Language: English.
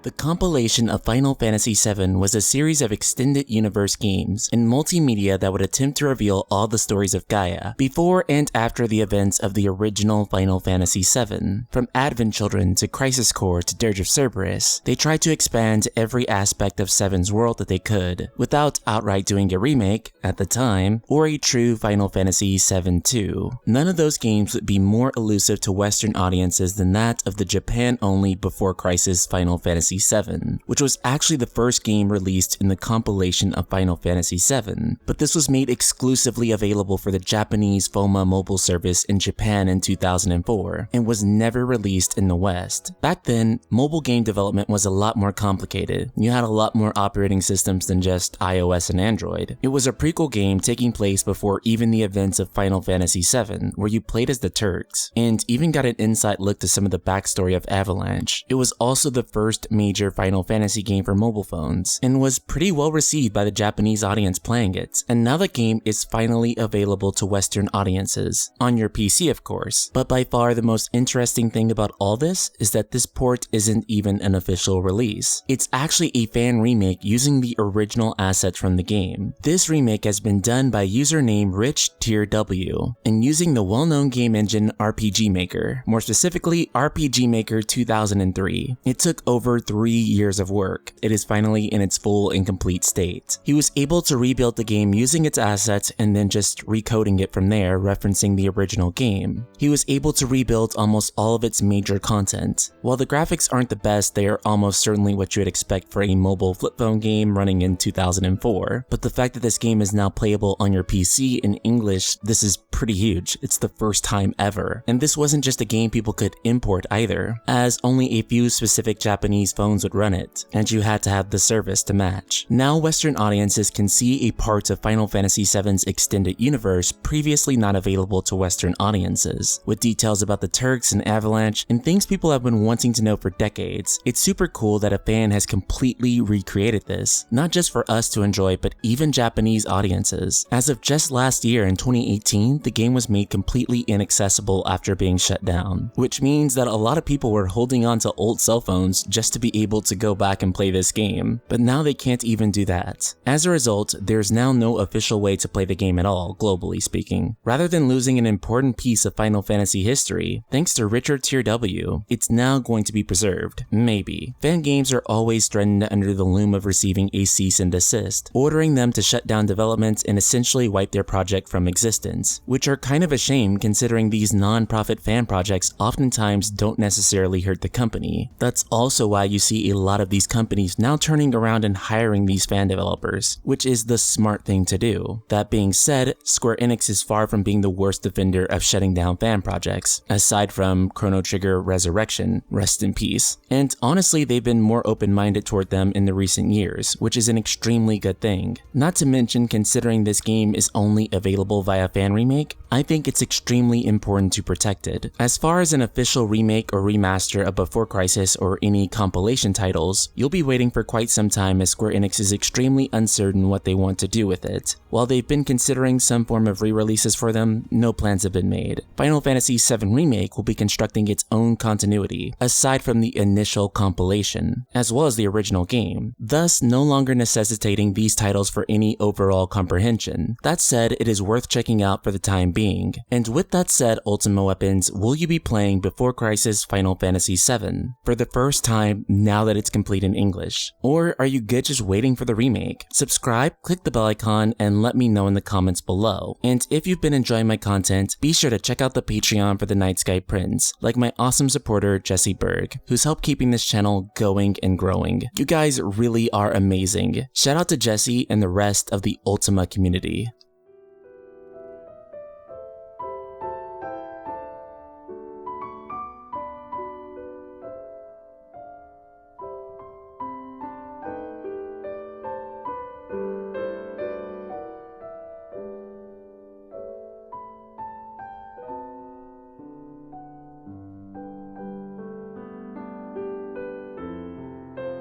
The compilation of Final Fantasy VII was a series of extended universe games and multimedia that would attempt to reveal all the stories of Gaia before and after the events of the original Final Fantasy VII. From Advent Children to Crisis Core to Dirge of Cerberus, they tried to expand every aspect of VII's world that they could, without outright doing a remake, at the time, or a true Final Fantasy VII 2. None of those games would be more elusive to Western audiences than that of the Japan-only Before Crisis Final Fantasy VII, which was actually the first game released in the compilation of Final Fantasy VII, but this was made exclusively available for the Japanese FOMA mobile service in Japan in 2004, and was never released in the West. Back then, mobile game development was a lot more complicated. You had a lot more operating systems than just iOS and Android. It was a prequel game taking place before even the events of Final Fantasy VII, where you played as the Turks, and even got an inside look to some of the backstory of Avalanche. It was also the first major Final Fantasy game for mobile phones, and was pretty well received by the Japanese audience playing it, and now the game is finally available to Western audiences, on your PC of course. But by far the most interesting thing about all this is that this port isn't even an official release. It's actually a fan remake using the original assets from the game. This remake has been done by user named Richterw, and using the well-known game engine RPG Maker, more specifically RPG Maker 2003. It took over 3 years of work. It is finally in its full and complete state. He was able to rebuild the game using its assets and then just recoding it from there, referencing the original game. He was able to rebuild almost all of its major content. While the graphics aren't the best, they are almost certainly what you would expect for a mobile flip phone game running in 2004. But the fact that this game is now playable on your PC in English, this is pretty huge. It's the first time ever. And this wasn't just a game people could import either, as only a few specific Japanese phones would run it, and you had to have the service to match. Now Western audiences can see a part of Final Fantasy VII's extended universe previously not available to Western audiences, with details about the Turks and Avalanche and things people have been wanting to know for decades. It's super cool that a fan has completely recreated this, not just for us to enjoy but even Japanese audiences. As of just last year in 2018, the game was made completely inaccessible after being shut down, which means that a lot of people were holding on to old cell phones just to be able to go back and play this game, but now they can't even do that. As a result, there's now no official way to play the game at all, globally speaking. Rather than losing an important piece of Final Fantasy history, thanks to Richterw, it's now going to be preserved. Maybe. Fan games are always threatened under the loom of receiving a cease and desist, ordering them to shut down development and essentially wipe their project from existence, which are kind of a shame considering these non-profit fan projects oftentimes don't necessarily hurt the company. That's also why you see a lot of these companies now turning around and hiring these fan developers, which is the smart thing to do. That being said, Square Enix is far from being the worst defender of shutting down fan projects, aside from Chrono Trigger Resurrection, rest in peace. And honestly, they've been more open-minded toward them in the recent years, which is an extremely good thing. Not to mention, considering this game is only available via fan remake, I think it's extremely important to protect it. As far as an official remake or remaster of Before Crisis or any compilation titles, you'll be waiting for quite some time as Square Enix is extremely uncertain what they want to do with it. While they've been considering some form of re-releases for them, no plans have been made. Final Fantasy VII Remake will be constructing its own continuity, aside from the initial compilation, as well as the original game, thus no longer necessitating these titles for any overall comprehension. That said, it is worth checking out for the time being. And with that said, Ultima Weapons, will you be playing Before Crisis Final Fantasy VII for the first time now that it's complete in English? Or are you good just waiting for the remake? Subscribe, click the bell icon, and let me know in the comments below. And if you've been enjoying my content, be sure to check out the Patreon for the Night Sky Prince, like my awesome supporter Jesse Berg, who's helped keeping this channel going and growing. You guys really are amazing. Shout out to Jesse and the rest of the Ultima community.